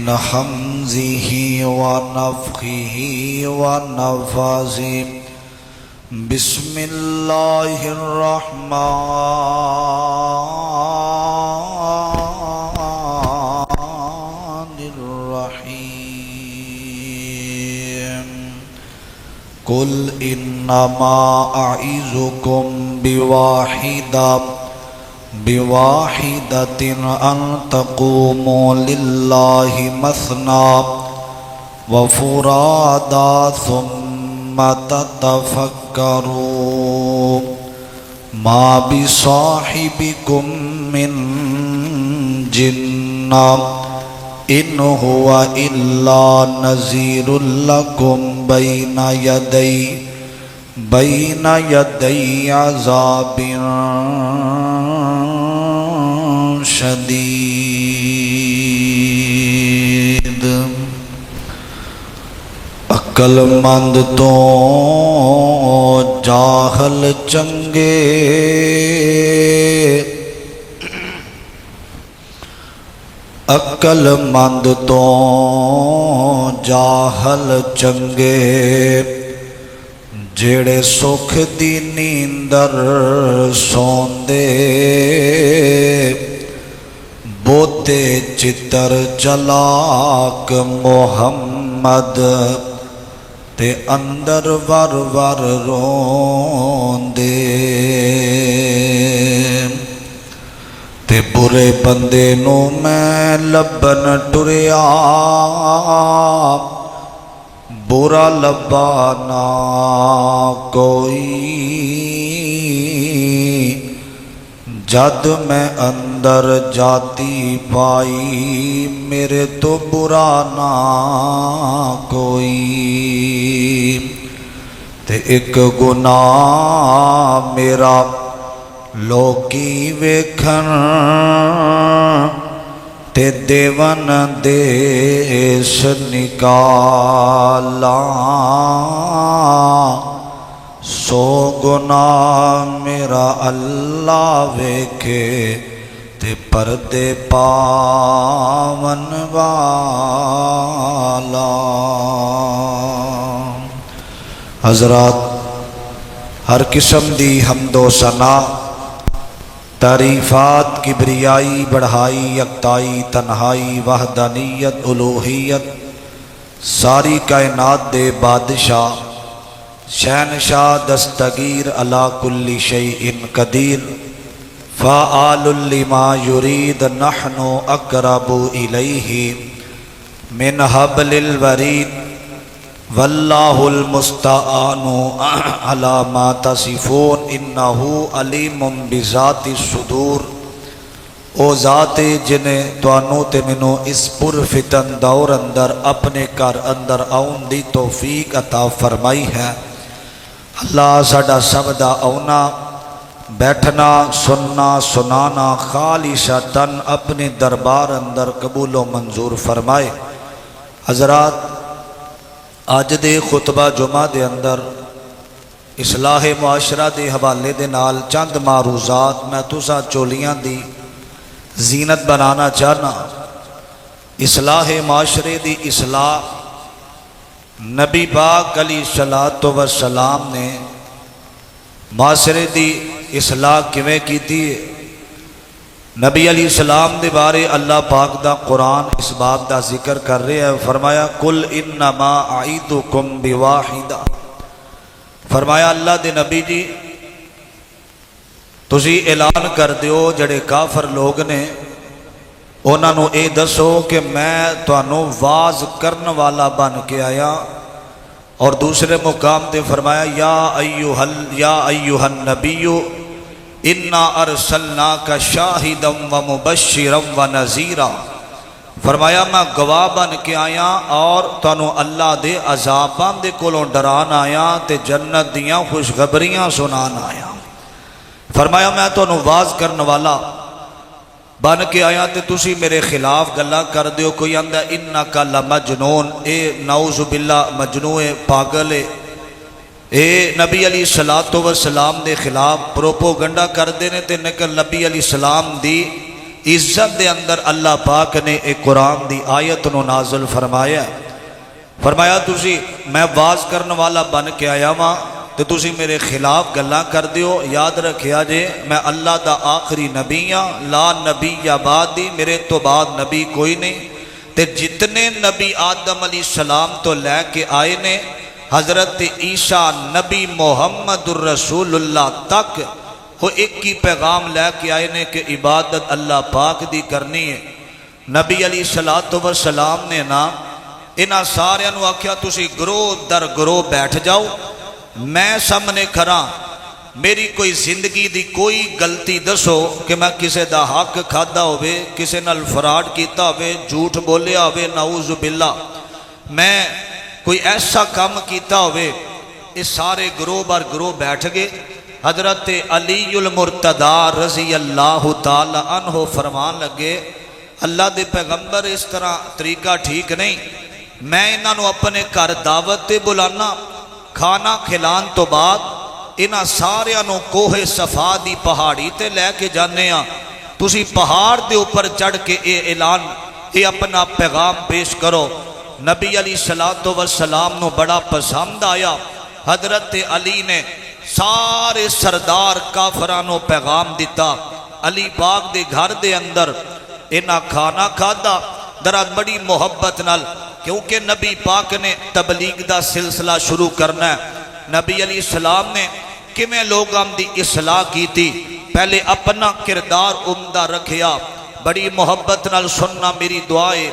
من حمزه ونفخه ونفثه بسم الله الرحمن الرحيم قل إنما أعظكم بواحدة أن تقوموا لله مثنى وفرادا ثم تتفكروا ما بصاحبكم من جنة إن هو إلا نذير لكم بين يدي عذاب شدید۔ عقل مند تو جاہل چنگے، عقل مند تو جاہل چنگے، جڑے سکھ دی نیندر سوندے، بوتے چتر چلاک محمد تے اندر ور ور روندے، تے برے بندے نو میں لبن ٹریا، برا لبا نہ کوئی، جد میں اندر جاتی پائی، میرے تو برا نہ کوئی، تے ایک گناہ میرا لوکی ویکھن، تے دیون دیش نکالاں، سو گناہ میرا اللہ ویکھے، تے پردے پاون والا۔ حضرات، ہر قسم دی حمد و ثنا، تعریفات، کبریائی، بڑھائی، یکتائی، تنہائی، وحدانیت، الوہیت، ساری کائنات دے بادشاہ، شہنشاہ، دستگیر، علی کل شیء قدیر، فعال لما یرید، نحن اقرب الیہ من حبل الورید، واللہ المستعان علی ما تصفون، انہ علیم بذات الصدور۔ او ذات جنہیں توانوں تے منوں اس پر فتن دور اندر اپنے گھر اندر آؤن دی توفیق عطا فرمائی ہے۔ اللہ ساڈا سب دا آؤنا، بیٹھنا، سننا، سنانا خالصتاً اپنے دربار اندر قبول و منظور فرمائے۔ حضرات، آج دے خطبہ جمعہ دے اندر اصلاح معاشرہ دے حوالے دے نال چند معروضات میں تساں چولیاں دی زینت بنانا چاہنا۔ اصلاح معاشرے دی اصلاح نبی پاک علیہ الصلوۃ والسلام نے معاشرے دی اصلاح کیویں کیتی ہے؟ نبی علیہ السلام دے بارے اللہ پاک دا قرآن اس بات دا ذکر کر رہے ہیں، فرمایا قل انما اعیدکم بواحدہ، فرمایا اللہ دے نبی جی تسی اعلان کر دیو جڑے کافر لوگ نے انہاں نو اے دسو کہ میں تانوں واز کرن والا بن کے آیا۔ اور دوسرے مقام تے فرمایا یا ایھا النبی انا ارسلناک شاہدا ومبشرا ونذیرا، فرمایا میں گواہ بن کے آیا اور تانوں اللہ دے عذاباں دے کولوں ڈران آیا تے جنت دیاں خوشخبریاں سنان آیا۔ فرمایا میں تانوں واز کرن والا بن کے آیا تے تسی میرے خلاف گلا کر دیو۔ کوئی آندا انکا لمجنون، اے نعوذ باللہ مجنون پاگل ہے، اے نبی علیہ السلام دے خلاف پروپوگنڈا کر دینے تے نکل نبی علیہ السلام دی عزت دے اندر اللہ پاک نے ایک قرآن دی آیت نو نازل فرمایا ہے۔ فرمایا تسی میں واز کرنے والا بن کے آیا ماں تو تسی میرے خلاف گلاں کر دیو، یاد رکھیا جے میں اللہ دا آخری نبی ہاں، لا نبی یا بعدی، میرے تو بعد نبی کوئی نہیں۔ تے جتنے نبی آدم علیہ السلام تو لے کے آئے نے حضرت عیسیٰ نبی محمد الرسول اللہ تک وہ ایک ہی پیغام لے کے آئے نے کہ عبادت اللہ پاک دی کرنی ہے۔ نبی علیہ السلام نے نا انہاں سارے نو آکھیا تسی گروہ در گروہ بیٹھ جاؤ، میں سامنے کھڑا، میری کوئی زندگی دی کوئی غلطی دسو کہ میں کسے دا حق کھادا ہوئے، کسے نال فراڈ کیتا ہوئے، جھوٹ بولیا ہوئے، نعوذ باللہ، میں کوئی ایسا کام کیتا ہوئے۔ اس سارے گروہ بار گروہ بیٹھ گئے۔ حضرت علی المرتضی رضی اللہ تعالی عنہ فرمان لگے اللہ دے پیغمبر اس طرح طریقہ ٹھیک نہیں، میں انہاں نو اپنے گھر دعوت تے بلانا، کھانا کھلان تو بعد انہاں سارے نو کوہ صفا دی پہاڑی تے لے کے جانے ہاں، تسی پہاڑ دے اوپر چڑھ کے اے اعلان اے اپنا پیغام پیش کرو۔ نبی علیہ السلام نو بڑا پسند آیا۔ حضرت علی نے سارے سردار کافرانو پیغام دیتا، علی پاک دے گھر دے اندر انہاں کھانا کھادا درات بڑی محبت نال، کیونکہ نبی پاک نے تبلیغ دا سلسلہ شروع کرنا ہے۔ نبی علیہ السلام نے کمیں لوگاں دی اصلاح کی تھی، پہلے اپنا کردار عمدہ رکھیا، بڑی محبت نال سننا میری دعائے۔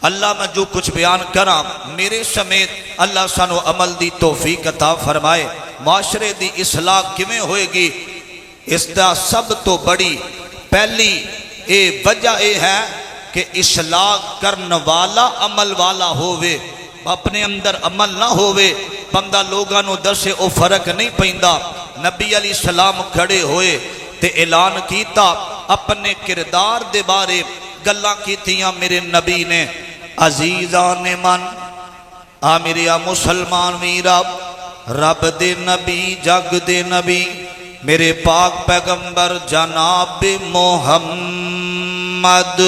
اللہ میں جو کچھ بیان کراں میرے سمیت اللہ سانو عمل دی توفیق عطا فرمائے۔ معاشرے دی اصلاح کمیں ہوئے گی؟ اس دا سب تو بڑی پہلی وجہ یہ ہے کہ اصلاح کرن والا عمل والا ہووے، اپنے اندر عمل نہ ہووے، بندہ لوگاں نو دسے او فرق نہیں پیندا۔ نبی علیہ السلام کھڑے ہوئے تے اعلان کیتا، اپنے کردار دے بارے گلاں کیتیاں میرے نبی نے۔ عزیزان من میریا مسلمان ویرا، رب دے نبی جگ دے نبی میرے پاک پیغمبر جناب محمد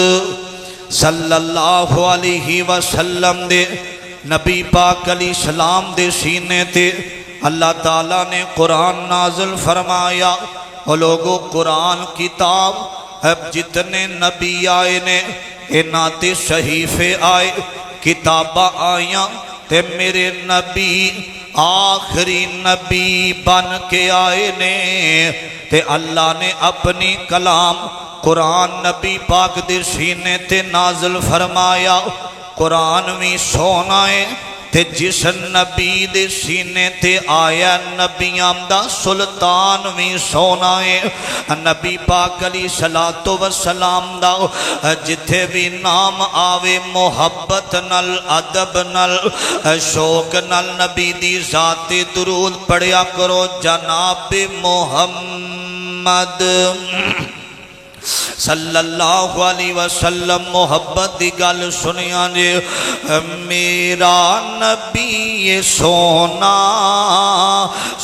صلی اللہ علیہ وسلم دے نبی پاک علیہ السلام دے سینے تے اللہ تعالیٰ نے قرآن نازل فرمایا۔ وہ لوگوں قرآن کتاب اب جتنے نبی آئے نے انہاں تے صحیفے آئے، کتاباں آئیاں تے میرے نبی آخری نبی بن کے آئے نے، تے اللہ نے اپنی کلام قرآن نبی پاک دے سینے تے نازل فرمایا۔ قرآن بھی سونا ہے تے جس نبی دے سینے تے آیا نبیاں دا سلطان بھی سونا ہے۔ نبی پاک علیہ السلام دا جتھے بھی نام آوے محبت نل ادب نل شوق نل نبی دی ذات درود پڑھیا کرو، جناب محمد صلی اللہ علیہ وسلم۔ محبت دی گل سنیا جے، میرا نبی سونا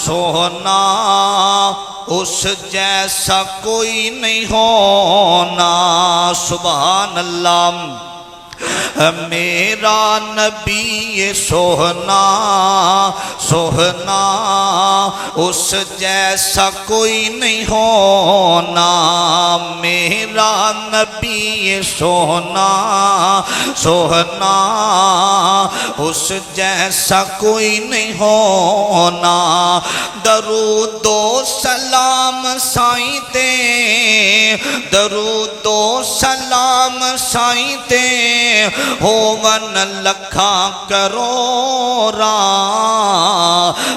سونا اس جیسا کوئی نہیں ہونا، سبحان اللہ۔ میرا نبی سونا سونا اس جیسا کوئی نہیں ہونا، میرا نبی سونا سونا اس جیسا کوئی نہیں ہونا۔ درود و سلام سائیں تے، درود و سلام سائیں تے ہوون لکھاں کرورا،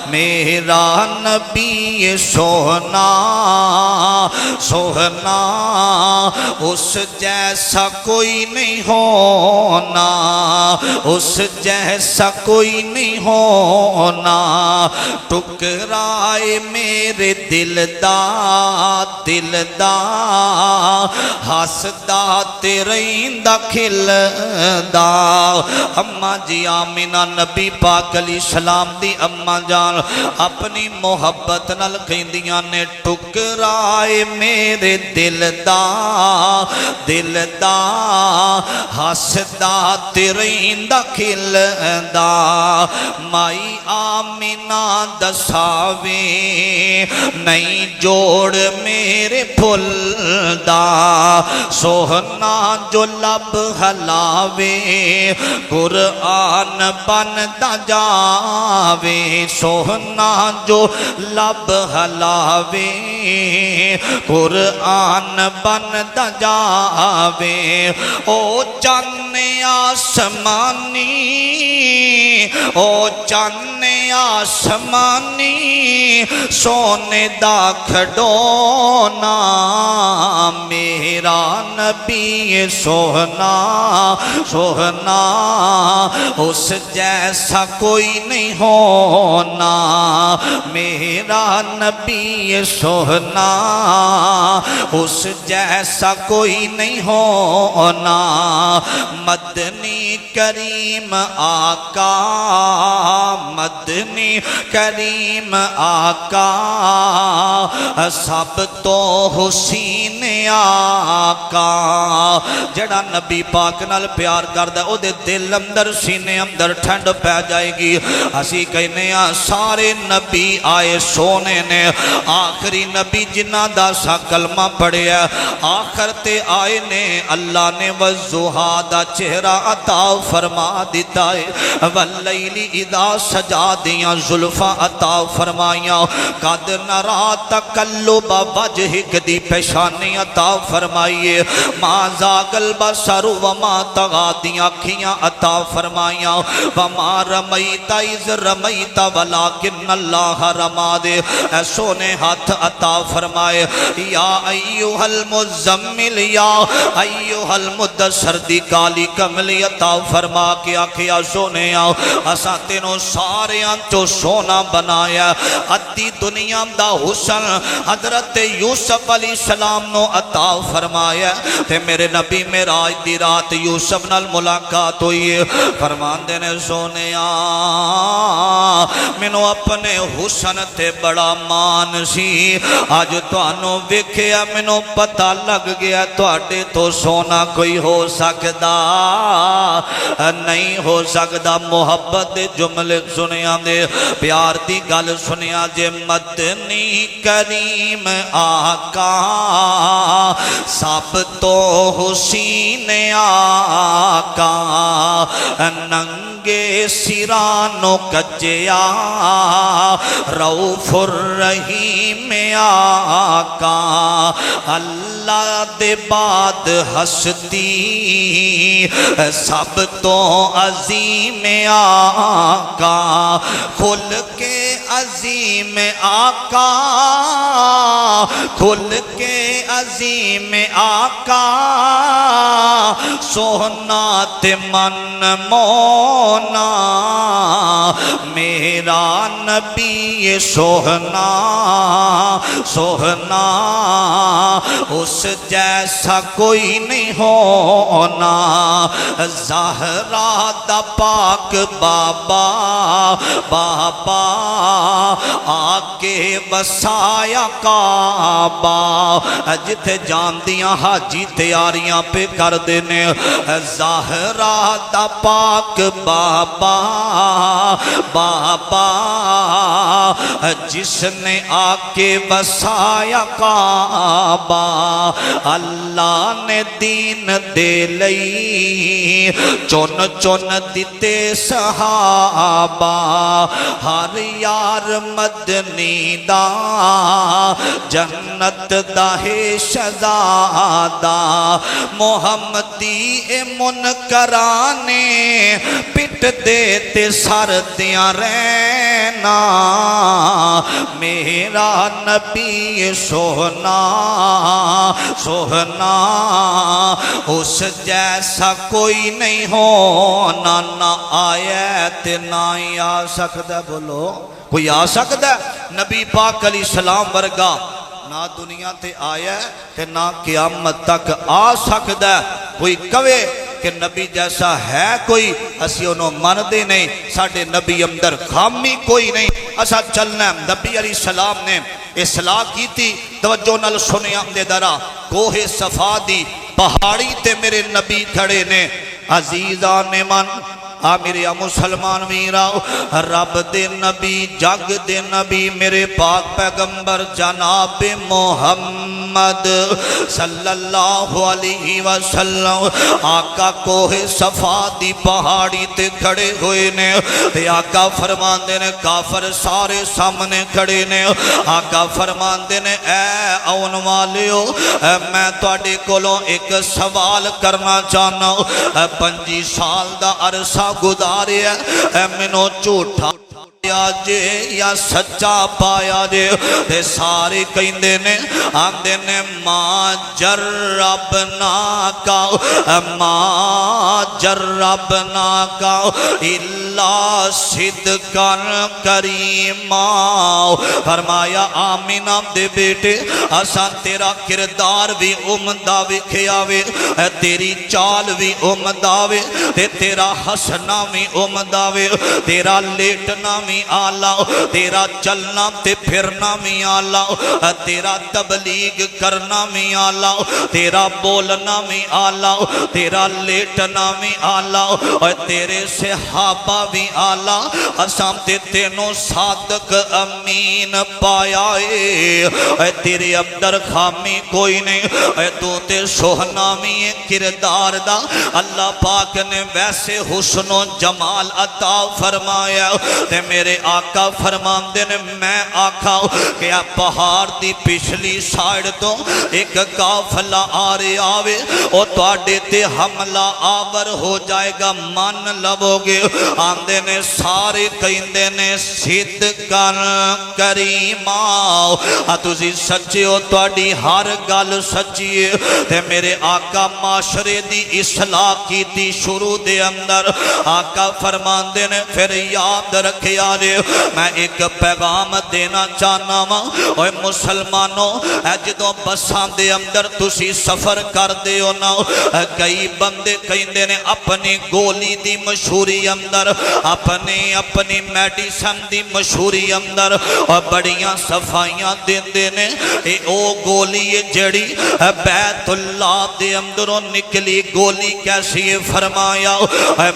میرا نبی سونا سونا اس جیسا کوئی نہیں ہونا، اس جیسا کوئی نہیں ہونا۔ ٹکرائے میرے دل دا ہسدا تے رہندا کھلدا، دا اما جی آمینہ نبی پاک علیہ السلام دی اما جان اپنی محبت نال کہندیاں نے ٹکرائے میرے دل دا ہسدا تریندہ کھلدا مائی آمینہ دساوے نہیں جوڑ میرے پھل دا سوہنا جو لب ہلاوے قرآن بندا جاوے سوہنا جو لب ہلاوے قرآن بندا جاوے او چاند آسمانی او چاند آسمانی سونے دا کھڈونا میرا نبی سوہنا سوہنا اس جیسا کوئی نہیں ہونا میرا نبی سوہنا اس جیسا کوئی نہیں ہونا مدنی کریم آقا مدنی کریم آقا سب تو حسین آقا جڑا نبی پاک نال پیار کردا او دے دل اندر سینے اندر ٹھنڈ پہ جائے گی اسی کہنے سارے نبی آئے سونے نے آخری نبی جنہ دا سا کلمہ پڑھیا آخر تے آئے نے اللہ نے والضحیٰ دا چہرہ عطا فرما دیتا ہے واللیل اذا سجا دیاں زلفاں عطا فرمائیاں قد نرا تقلب وجہک دی پیشانی عطا فرمائیے ما زاغ البصر وما طغى دیاں آنکھیاں عطا فرمائیاں وما رمیت اذ رمیت ولکن اللہ رما دے اے سونے ہاتھ عطا فرمائے یا ایوہ المزمل یا ایوہ المدثر دی کالی کملی عطا فرما کے آکھیا سونے آؤ اسا تینوں سارے انچو سونا بنایا ادھی دنیا دا حسن حضرت یوسف علیہ السلام نو عطا فرمایا تے میرے نبی معراج دی رات یوسف نال ملاقات ہوئی فرمان دینے سونے مینوں اپنے حسن تے بڑا مان سی آج توانوں ویکھیا مینوں پتہ لگ گیا تواڈے تو سونا کوئی ہو سکدا نہیں ہو سکدا محبت دے جملے سنیا دے پیار دی گل سنیا جے مدنی کریم آقا سب تو حسین آقا ننگے سرانو کجیا رؤوف الرحیم آقا اللہ دے بعد ہستی سب تو عظیم آقا کھل کے عظیم آقا کھل کے عظیم آقا سونا تے من مونا میرا نبی سوہنا سوہنا اس جیسا کوئی نہیں ہونا زہرا دا پاک بابا بابا آکے وسایا کعبہ جتھے جان دیاں حاجی تیاریاں پہ کر دینے زہرا دا پاک بابا بابا جس نے آکے وسایا کعبہ اللہ نے دین دے لئی چون چون دیتے صحابہ ہر یار مدنی دا جنت دا ہے شہزادہ محمدی منکرانے پٹ دیتے سردیاں رہنا میرا نبی سوہنا سوہنا اس جیسا کوئی نہیں ہونا نہ آیت نہ آ سکتا بولو کوئی آ سکتا نبی پاک علیہ السلام ورگا نہ دنیا تے آیا تے نہ قیامت تک آ سکتا کوئی کہے کہ نبی جیسا ہے کوئی اسی انہوں مندے نہیں ساڑھے نبی اندر خامی کوئی نہیں اسا چلنا ہے نبی علیہ السلام نے اصلاح کی تھی توجہ نال سنیا دے درہ کوہ صفا دی پہاڑی تے میرے نبی کھڑے نے عزیزان من میرے مسلمان میرا رب دے نبی جگ دے نبی میرے پاک پیغمبر جناب محمد صلی اللہ علیہ وسلم آقا کوہ صفا دی پہاڑی تے کھڑے ہوئے نے تے آقا فرمان دے نے کافر سارے سامنے کھڑے نے آقا فرمان دے نے اے اون والیو میں تواڈے کولوں ایک سوال کرنا چاہنا 25 سال دا عرصہ گزارے منو جھوٹا پایا جے یا سچا پایا جے تے سارے کہندے نے آندے نے ما جربنا کا الا صدقن کریما فرمایا آمینہ دے بیٹے اساں تیرا کردار بھی عمدہ وکھیا وے تیری چال بھی عمدہ وے تے تیرا ہسنا بھی عمدہ وے تیرا لیٹنا بھی آلہ تیرا چلنا تے پھرنا بھی آلہ تیرا تبلیغ کرنا بھی آلہ تیرا بولنا بھی آلہ تیرا لیٹنا بھی آلہ اور تیرے صحابہ بھی آلہ اسام تے تینوں صادق امین پایا ہے تیرے اندر خامی کوئی نہیں تو تے سوہنا بھی کردار دا اللہ پاک نے ویسے حسن و جمال عطا فرمایا تے میرے آقا فرمان دے نے میں آقا کہ پہاڑ دی پچھلی سائیڈ تو ایک قافلہ آرے آوے اور تواڈے تے حملہ آور ہو جائے گا مان لبو گے آندے نے سارے کہندے نے صدقن کریما تسی سچے ہو تواڈی ہر گل سچی ہے تے میرے آقا معاشرے دی اصلاح کی تھی شروع دے اندر آقا فرمان دے نے پھر یاد رکھیا جے میں ایک پیغام دینا چاہنا ہوں اوہ مسلمانوں جدوں بساں دے اندر تسی سفر کر دے ہو نا کئی بندے کہندے نے اپنی گولی دی مشہوری اندر اپنی میڈیسن دی مشہوری اندر اور بڑیاں صفائیاں دیندے نے او گولی جڑی بیت اللہ دے اندروں نکلی گولی کیسی فرمایا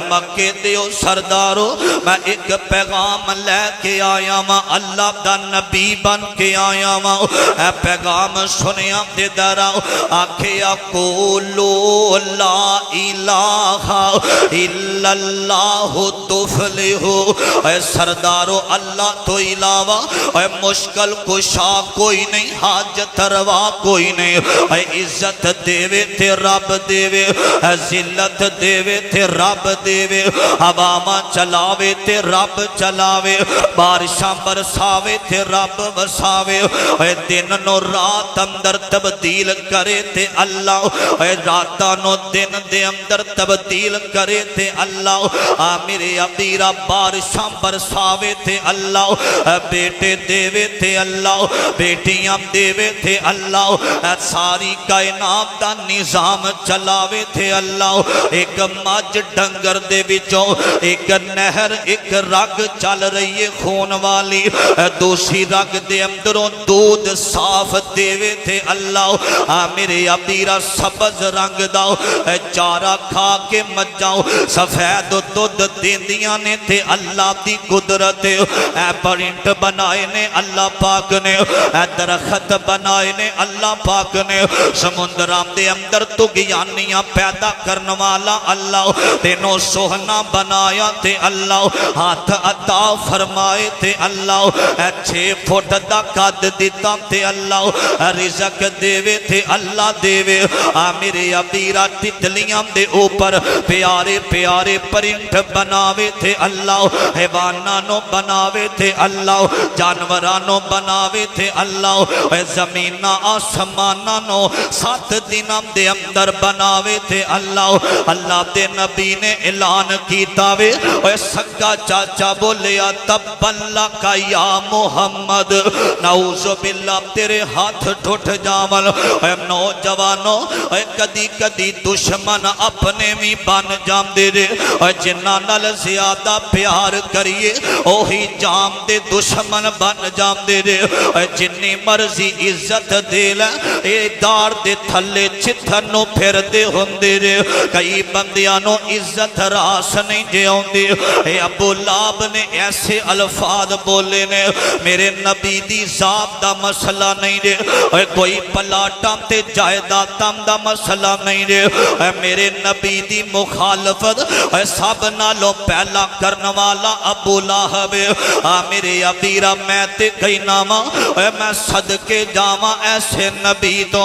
مکے دیو سردارو میں ایک پیغام لے کے آیا ماں اللہ دا نبی بن کے آیا ماں اے پیغام سنیا دے دراؤ آکھیا قولو لا الہ الا اللہ تفلحو اے سردارو اللہ تو علاوہ اے مشکل کشا کوئی نہیں حاجت روا کوئی نہیں اے عزت دیوے تے رب دیوے اے ذلت دیوے تے رب دیوے عواما چلاوے تے رب چلاوے بارشاں برساوے تے رب بساوے اے دن نو رات اندر تبدیل کرے تے اللہ اے راتاں نو دن دے اندر تبدیل کرے تے اللہ میرے ابیرہ بارشاں برساوے تے اللہ بیٹے دیوے تے اللہ بیٹیاں دیوے تے اللہ ساری کائنات دا نظام چلاوے تھے اللہ ایک مجھ ڈنگر دے بچوں ایک نہر ایک رگ چل رہی ہے خون والی دوسری رگ دے اندروں دودھ صاف دیوے تھے اللہ میرے ابیرہ سبز رنگ داؤ چارہ کھا کے مجاؤ سفید دودھ دیندیاں نے تھے اللہ دی قدرت اے پرنٹ بنائے نے اللہ پاک نے اے درخت بنائے نے اللہ پاک نے سمندرام دے اندر تو گیانیاں پیدا کرنے والا اللہ تینوں سوہنا بنایا تے اللہ ہاتھ عطا فرمائے تے اللہ 6 فٹ دا قد دیتا تے اللہ رزق دیوے تے اللہ دیوے میرے ابیرہ تتلیاں دے اوپر پیارے پیارے پرنٹ بناوے تھے اللہ حیوانانوں بناوے تھے اللہ جانورانوں بناوے تھے اللہ زمینہ آسمانانوں 7 دنوں دے اندر بناوے تھے اللہ اللہ دے نبی نے اعلان کیتا وے سگا چاچا بولے بولیا تبن لکا یا محمد، نعوذ باللہ تیرے ہاتھ ٹوٹ جاون۔ اے نوجوانوں، اے کدی کدی دشمن اپنے بھی بن جاندے رے، اے جنہاں نال زیادہ پیار کریے اوہی جام دے دشمن بن جاندے رے۔ اے جنی مرضی عزت دے لے اے دار دے تھلے چتھنو پھر دے ہوندے رے۔ کئی بندیانوں عزت راس نہیں جے ہوندے۔ اے ابو لہب نے ایسے الفاظ بولے نے، میرے نبی دی ذات دا مسئلہ نہیں رے، اے کوئی پلاٹاں تے جائیداداں دا مسئلہ نہیں رے، اے میرے نبی دی مخالفت اے سب نالوں پہلا کرن والا ابو لہب۔ میرے ابیرہ میں تے کئی نامہ اے میں صدقے جاواں ایسے نبی تو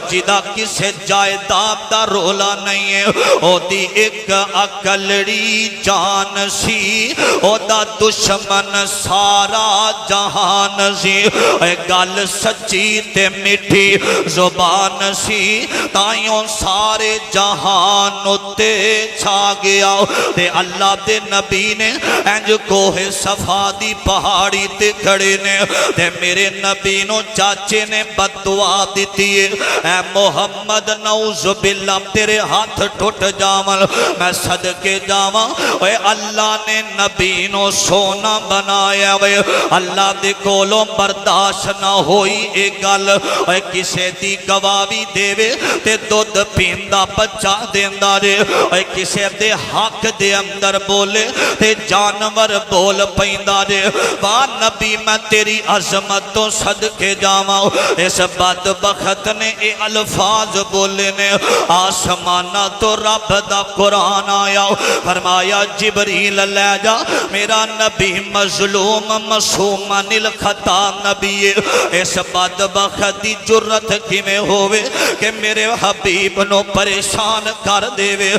جدا کسے جائیداد دا رولا نہیں ہے، او دی ایک اکلڑی جان سی، او دا دشمن سارا جہان سی، اے گل سچی تے میٹھی زبان سی، تائیوں سارے جہان تے چھا گیا۔ تے اللہ دے نبی نے انج کوہ صفا دی پہاڑی تے کھڑے نے، تے میرے نبی نو چاچے نے بددعا دیتی ہے، اے محمد نعوذ باللہ تیرے ہاتھ ٹوٹ جاون، میں صدقے جاواں۔ اے اللہ نے نبی نو سونا بنایا وے، اللہ دے کولوں برداشت نہ ہوئی اے گل، اے کسے دی گواہی دے وے تے دودھ پیندا بچہ دیندا رے، اے کسے دے حق دے اندر بولے تے جانور بول پیندا رے۔ واہ نبی میں تیری عظمت تو صدقے جاواں، اس بدبخت نے اے الفاظ بولے نے، آسمانہ تو رب دا قرآن آیا، فرمایا جبریل لے جا، میرا نبی مظلوم معصومن الخطا نبی ہے۔ اس بدبخت دی جرت کیویں ہووے کہ میرے حبیب نو پریشان کر دے وے،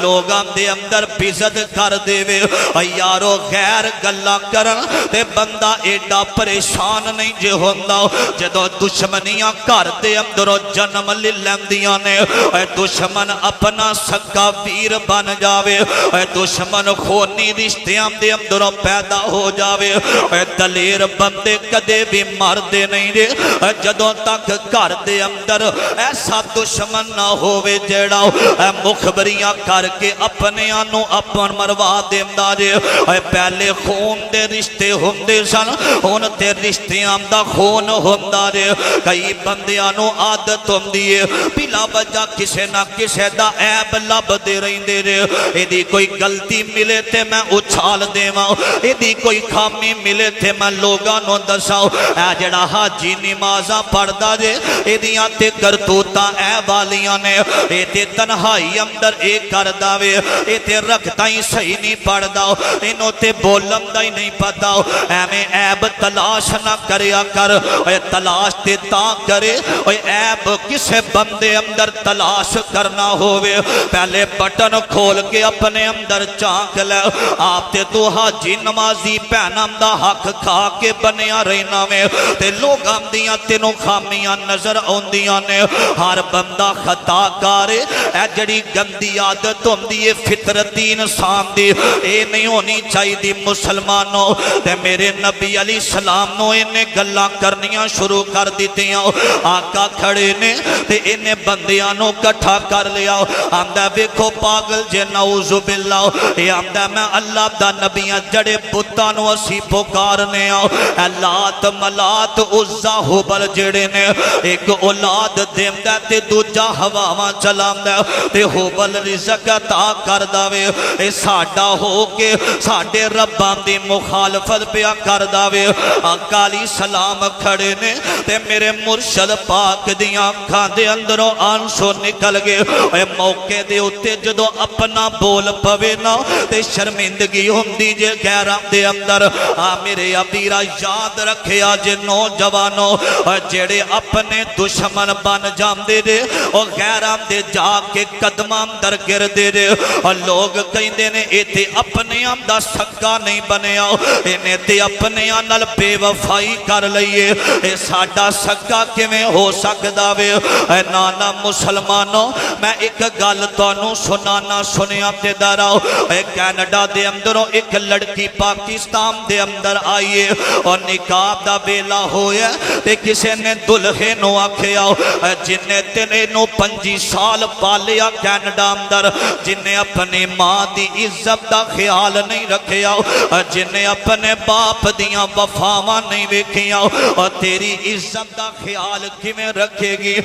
لوگاں دے اندر بزد کر دے وے۔ یارو غیر گلا کرن تے بندہ ایڈا پریشان نہیں جے ہوندا جدوں دشمنیاں گھر دے اندروں جنم لے لیندیاں نے، اے دشمن اپنا سکا ویر بن جاوے، اے دشمن خونی رشتیاں دے اندروں پیدا ہو جاوے، اے دلیر بندے کدے بھی مردے نہیں رے، اے جدوں تک گھر دے اندر ایسا دشمن نہ ہووے جیڑا اے مخبریاں کر کے اپنے آنوں اپن مروا دیندا رے۔ اے پہلے خون دے رشتے ہوندے سن، ہن تے رشتیاں دا خون ہوندا رے۔ کئی بندیاں نوں عادت ہوندی ہے بلا وجہ کسے نہ کسے دا عیب لب دے رہندے رے، ایدی کوئی غلطی ملے تے میں اچھال دیواں، ایدی کوئی خامی ملے تے میں لوگاں نوں دساں، اے جڑا حاجی نمازاں پڑھدا جے ایدیاں تے کرتوتاں عیب والیاں نے، اے تے تنہائی اندر اے کردا وے، اے تے رکھتا ہی صحیح نہیں پڑھدا، انہوں تے بولن دا ہی نہیں پتا، ایویں عیب تلاش نہ کریا کر، اے تلاش تے تاں کرے، اے عیب کسے بندے اندر تلاش کرنا ہووے پہلے بٹن کھول کے اپنے اندر چانک لے۔ آپ تے تو حاجی نمازی پہنم دا حق کھا کے بنیا رہنا میں تے لوگاں دیاں تینوں خامیاں نظر آندیاں نے، ہر بندہ خطا کارے، اے جڑی گندی عادت ہوندی ہے فطرتی انسان دی، اے نہیں ہونی چاہی دی مسلمانوں۔ تے میرے نبی علیہ السلام نو انہیں گلاں کرنیاں شروع کر دیتیاں، آقا کھڑے نے تے انہیں بندیاں نو کٹھا کر لیا، آمدہ بیکھو پاگل جے نعوذ باللہ، اے آمدہ میں اللہ دا نبیاں جڑے بتاں نو اسی پکارنے آؤ، اے لات ملات عزا حبل جڑے نے ایک اولاد دیمدہ تے دوجا ہواواں چلاندہ تے حبل رزق عطا کر داوے، اے ساڈا ہو کے ساڈے رباں دی مخالفت پیا کر داوے۔ آقا علیہ السلام کھڑے نے تے میرے مرشد پاک دیاں کھاں دے اندروں آنسو نکل گئے، اے موقع دے اتے جدو اپنا بول پوے نا تے شرمندگی ہوندی جے غیراں دے اندر۔ میرے ابیرہ یاد رکھے آج نوجوانوں جڑے اپنے دشمن بن جاندے رے اور غیراں دے جا کے قدماں در گر دے رے، اور لوگ کہیں دے نے اے تے اپنے آمدہ سکا نہیں بنیا، انہیں تے اپنے آنال بے وفائی کر لئیے، اے ساڑھا سکا کیویں ہو سکدا وے۔ اے نانا مسلمانوں میں ایک گل تانوں سنانا سنیا تے دراؤ، اے کینیڈا دے اندروں ایک لڑکی لڑکی پاکستان دے اندر آئیے اور نکاح دا بیلا ہویا تے کسے نے دلہے نو آکھے آؤ جنہیں تیرے نو 25 سال پالیا کینیڈا اندر جنہیں اپنی ماں دی عزت دا خیال نہیں رکھے آؤ جنہیں اپنے باپ دیاں وفاواں نہیں ویکھی آؤ اور تیری عزت دا خیال کی میں رکھے گی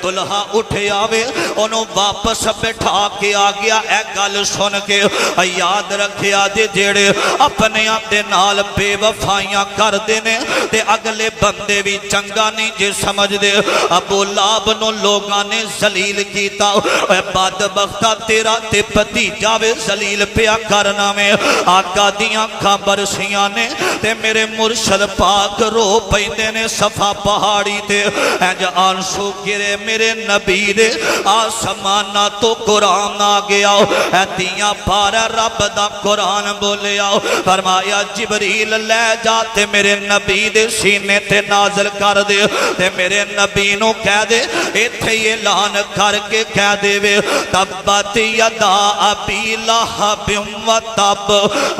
دلہا اٹھے آوے انہوں واپس بٹھا کے آگیا اے گل سن کے یاد رکھے آدھے جیڑے اپنے آدھے نال بے وفائیاں کر دینے تے اگلے بندے بھی چنگا نہیں جے سمجھ دے ابو لہب نو لوگاں نے ذلیل کیتا اے بدبختہ تیرا تے پتی جاوے ذلیل پیا کرنا میں آقا دیاں برسیاں نے تے میرے مرشد پاک رو پیندے نے صفا پہاڑی تے اینج آنسو گرے میرے نبی دے آسمانہ تو قرآن آ گیا اے دیاں پارا رب دا قرآن بولے آؤ فرمایا جبریل لے جاتے میرے نبی دے سینے تے نازل کر دے تے میرے نبی نو کہہ دے ایتھے یہ اعلان کر کے کہہ دے وے تبت یدا ابی لہب و تب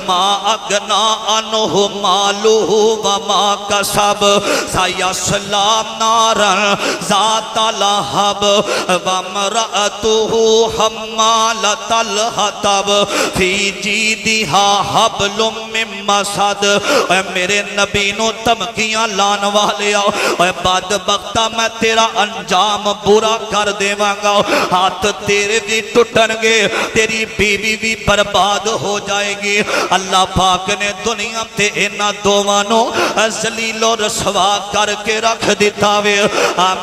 ما اغنا عنہ مالہ وما کسب سیصلی نارا ذات لہب وامرأتہ حمالۃ الحطب فی جیدہا حبل من مسد اے میرے نبی نو تمکیاں لان والے آؤ اے بدبختہ میں تیرا انجام برا کر دے وانگا ہاتھ تیرے بھی ٹوٹن گے تیری بیوی بھی برباد ہو جائے گی اللہ پاک نے دنیا تے اینا دوانوں ذلیل و رسوا کر کے رکھ دیتا وے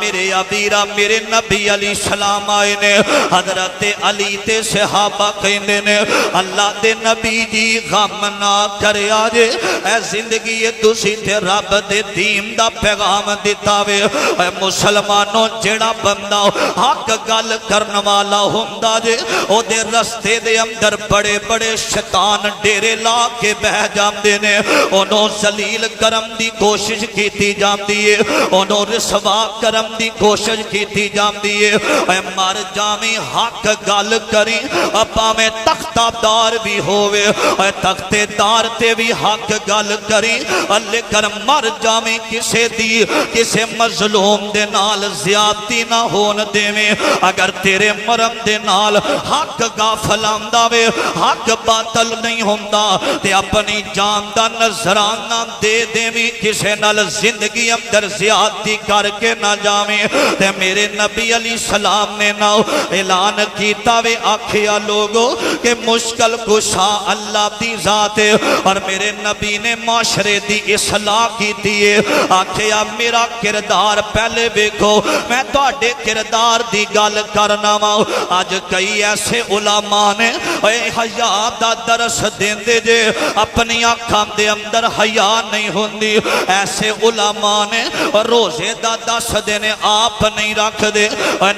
میرے ابیرہ میرے نبی علیہ السلام آئے نے حضرت علی تے صحابہ کہندے نے اللہ دے نبی جی غم نہ کرے آجے اے زندگی تسی تے رب دے دین دا پیغام دیتا وے اے مسلمانوں جڑا بندہ حق گل کرن والا ہوندا جے او دے رستے دے اندر بڑے بڑے شیطان ڈیرے لا کے بہ جاندے نے انہوں ذلیل کرم دی کوشش کیتی جاندی ہے انہوں رسوا کرم دی کوشش کیتی جاندی ہے اے مر جاویں حق گل کریں اپا میں تختہ دار بھی ہوئے اے تختے دار تے بھی حق گل کریں لیکن مر جاویں کسے دی کسے مظلوم دے نال زیادتی نہ ہون دے میں اگر تیرے مرم دے نال حق غافل آندہ وے حق باطل نہیں ہوندہ تے اپنی جان دا نظرانہ دے دے میں کسے نال زندگی اندر زیادتی کر کے نہ جاویں تے میرے نبی علیہ السلام نے نہ اعلان کیتا وے آکھیا لوگوں کہ مشکل کشا اللہ دی ذات ہے اور میرے نبی نے معاشرے دی اصلاح کی دیئے آکھیا میرا کردار پہلے بیکھو میں تو اڈے کردار دی گال کرنا ماؤ آج کئی ایسے علماء نے اے حیاء دا درس دین دے جے اپنی آنکھاں دے اندر حیاء نہیں ہوندی ایسے علماء نے روزے دا دس دینے آپ نہیں رکھ دے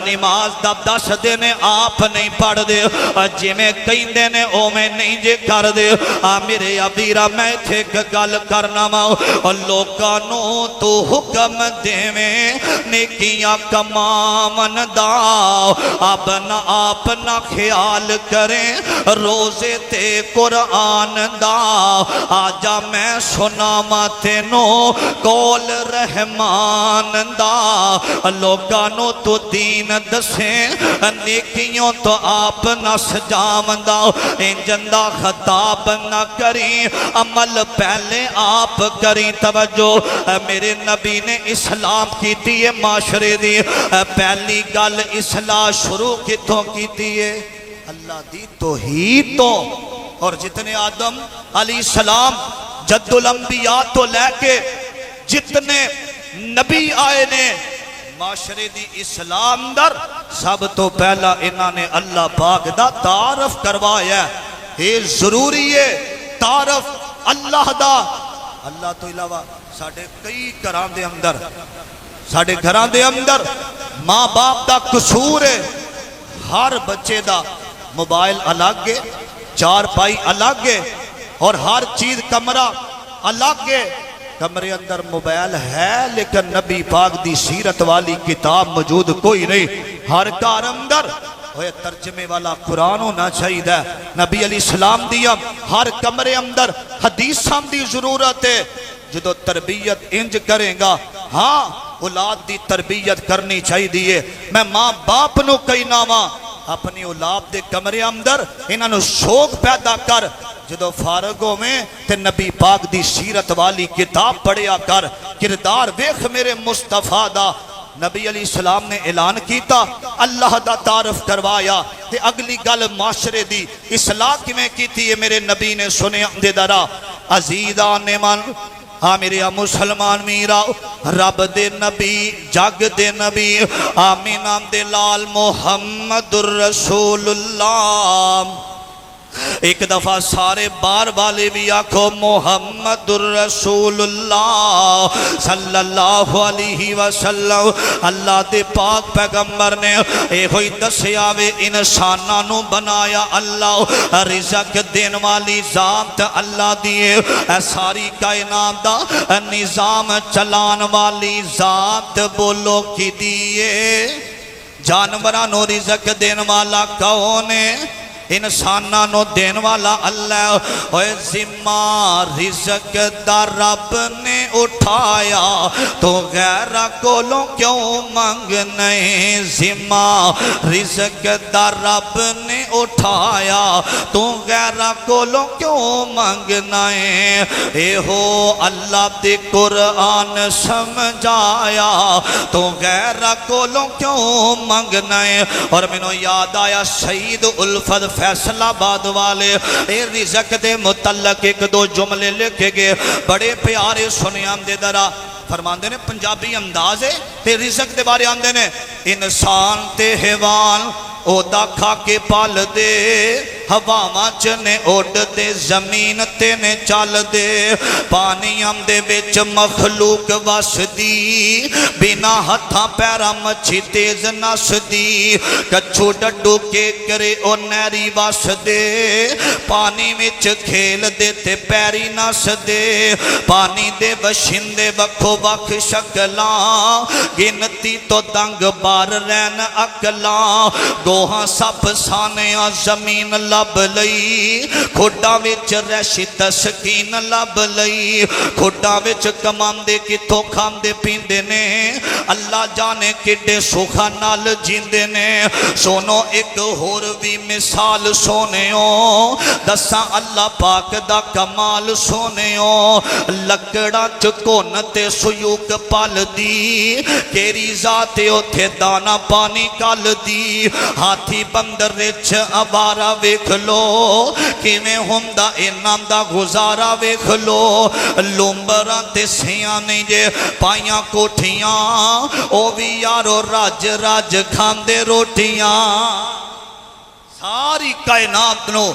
نماز دا دس دینے آپ نہیں پڑھ دے جی میں کہیں دینے او میں نہیں جے کر دے میرے ابیرہ میں تھے گل کرنا ماؤ لوگانوں تو حکم دے میں نیکیاں کمامن داؤ آپ نہ خیال کریں روزے تے قرآن داؤ آجا میں سنا ماتنوں کول رحمان داؤ لوگانوں تو دین دسیں نیکیوں تو آپ نہ سجام داؤ انجندہ خطاب نہ کریں عمل پہلے آپ کریں توجہ میرے نبی نے اسلام کی دیئے معاشرے دی پہلی گل اصلاح شروع کتوں کی دیئے اللہ دی توحید تو اور جتنے آدم علیہ السلام جد الانبیاء تو لے کے جتنے نبی آئے نے معاشرے دی اسلام در سب تو پہلا انہاں نے اللہ پاک دا تعارف کروایا ہے یہ ضروری ہے تعارف اللہ دا اللہ تو علاوہ ساڑھے کئی گھران دے اندر ماں باپ دا قصور ہے ہر بچے دا موبائل الگ ہے چار پائی الگ ہے اور ہر چیز کمرہ الگ ہے کمرے اندر موبائل ہے لیکن نبی پاک دی سیرت والی کتاب موجود کوئی نہیں ہر گھر اندر ہوئے ترجمے والا قرآن ہونا چاہیے نبی علیہ السلام دیا ہر کمرے اندر حدیثاں دی ضرورت ہے جدو تربیت انج کریں گا ہاں اولاد دی تربیت کرنی چاہیے میں ماں باپ نو کئی ناواں اپنی اولاد دے کمرے اندر انہاں نو شوق پیدا کر جدو فارغوں میں تے نبی پاک دی سیرت والی کتاب پڑھیا کر کردار ویکھ میرے مصطفیٰ دا نبی علیہ السلام نے اعلان کیتا اللہ دا تعارف کروایا تے اگلی گل معاشرے دی اصلاح کیویں کیتی ہے میرے نبی نے سنیا دے درا عزیزان من ہاں میرے مسلمان میرا رب دے نبی جگ دے نبی آمینہ دے لال محمد الرسول اللہ ایک دفعہ سارے بار والے بھی آکھو محمد الرسول اللہ صلی اللہ علیہ وسلم اللہ دے پاک پیغمبر نے اے ہوئی دسیا وے انسانانو بنایا اللہ رزق دین والی ذات اللہ دیے ساری کائنات دا نظام چلان والی ذات بولو کی دیے جانورانو رزق دین والا کون ہے انسانانو دین والا اللہ اوہ ذمہ رزق دا رب نے اٹھایا تو غیرہ کولوں کیوں منگنے ذمہ رزق دا رب نے اٹھایا تو غیرہ کولوں کیوں منگنے اے ہو اللہ دے قرآن سمجھایا تو غیرہ کولوں کیوں منگنے اور منو یاد آیا سید الفت فیصل آباد والے اے رزق دے متعلق ایک دو جملے لکھے گے بڑے پیارے سنیاں دے درہ فرماندے نے پنجابی انداز ہے تے رزق دے بارے آندے نے انسان تے حیوان او دا کھا کے پال دے ہوا چنے اڑ دے زمین تے نے چال دے پانی ہم دے بچ مخلوق وس دی بنا ہتھاں پیرا مچھی تیز نس دی کچھو ڈڈو کے کرے او نیری وس دے پانی وچ کھیل دے تے پیری نس دے پانی دے بشندے وکھو وکھ شکلاں گنتی تو دنگ بار رین اکلاں گوہاں سب سانیاں زمین لب لئی کھوڑا وچ ریشی تسکین لب لئی کھوڑا وچ کماندے کی تو کھاندے پیندے نے اللہ جانے کڈے سوکھا نال جیندے نے سونو ایک ہور بھی مثال سونےوں دساں اللہ پاک دا کمال سونےوں لکڑا چکون تے سیوک پال دی کیری ذاتے اتھے دانا پانی کال دی ہاتھی بندر رچ عبارہ ویکھ لو کیویں ہوندا انام دا گزارا ویکھ لو لومبراں تے سیانے جے پائیاں کوٹھیاں او بھی یارو راج راج کھاندے روٹیاں ساری کائنات نو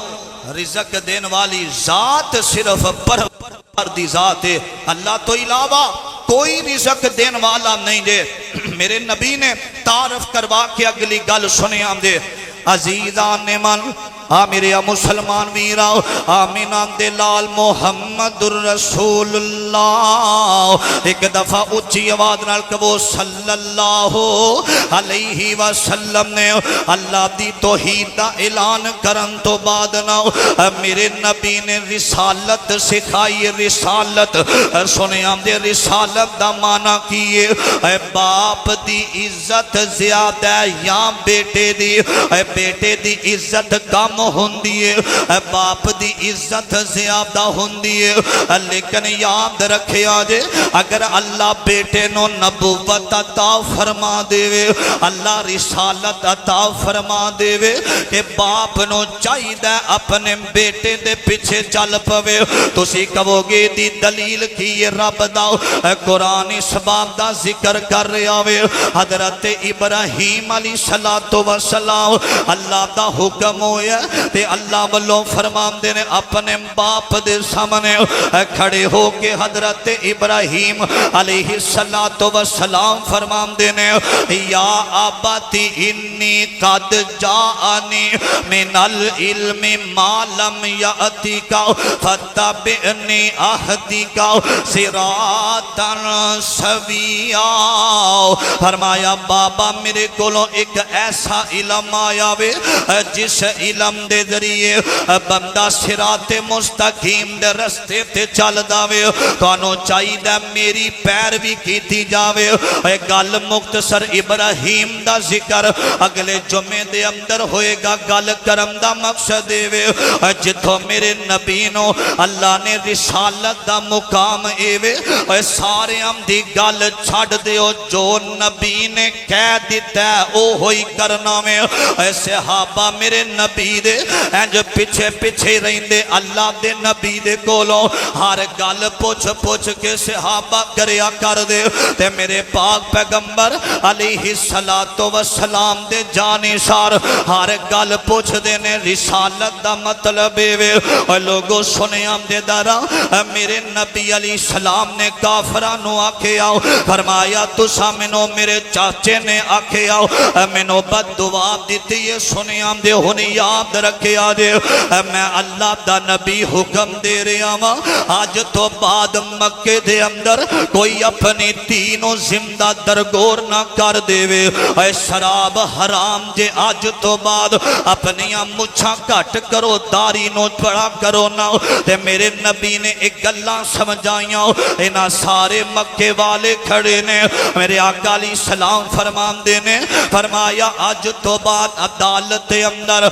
رزق دین والی ذات صرف پر دی ذات ہے اللہ تو علاوہ کوئی رزق دین والا نہیں دے میرے نبی نے تعارف کروا کے اگلی گل سنے آمدے عزیزان من میرے مسلمان ویرا آمینہ دے لال محمد الرسول اللہ ایک دفعہ اچھی آواز نال کبو صلی اللہ علیہ وسلم نے اللہ دی توحید دا اعلان کرن تو بعد نہ میرے نبی نے رسالت سکھائی رسالت سنے ہم دے رسالت دا معنی کیے اے باپ دی عزت زیادہ یا بیٹے دی عزت کم ہوندی ہے باپ دی عزت زیادہ ہوندی ہے لیکن یاد رکھے آجے اگر اللہ بیٹے نو نبوت عطا فرما دے اللہ رسالت عطا فرما دے کہ باپ نو چاہی دے اپنے بیٹے دے پیچھے چل پوے تو سی کہو گے دی دلیل کی رب دا قرآن اس باب دا ذکر کر رہا ہوئے حضرت ابراہیم علیہ السلام اللہ دا حکم ہویا تے اللہ والوں فرماندے نے اپنے باپ دے سامنے کھڑے ہو کے حضرت ابراہیم علیہ السلام فرماندے نے یا آباتی انی قد جاءنی من العلم ما لم یأتیک فتبعنی اہدیک صراطا سویا۔ فرمایا بابا میرے کولوں ایک ایسا علم آیا وے جس علم دے ذریعے بندہ صراط مستقیم دے رستے تے چل داوے، تانوں چاہیے میری پیروی کیتی جاوے۔ گل مختصر ابراہیم دا ذکر اگلے جمعے دے اندر ہوئے گا، گل کرم دا مقصد دے جتھوں میرے نبی نو اللہ نے رسالت دا مقام ایوے سارے ہم دی گل چھڑ دیو جو نبی نے کہہ دیتا ہے او ہوئی کرنا میں۔ صحابہ میرے نبی دے انج پیچھے پیچھے رہندے اللہ دے نبی دے کولوں ہر گل پوچھ پوچھ کے صحابہ کریا کر دے تے میرے پاک پیغمبر علیہ السلام دے جانشار ہر گل پوچھ دے نے رسالت دا مطلب ہے۔ لوگوں سنے ہم دے دارا میرے نبی علیہ السلام نے کافرانو آکھے آؤ، فرمایا تسا منو میرے چاچے نے آکھے آؤ منو بد دعا دیتی یہ سنے ہم دے ہونی یاد رکھے آجے میں اللہ دا نبی حکم دے رہا ہوں آج تو بعد مکے دے اندر کوئی اپنی تینوں زندہ درگور نہ کر دے وے اے شراب حرام جے آج تو بعد اپنی مچھاں کٹ کرو داری نو پڑا کرو نہ تے میرے نبی نے ایک گلاں سمجھائیاں انہاں سارے مکے والے کھڑے نے میرے آقا علیہ السلام فرمان دینے فرمایا آج تو بعد عدالت اندر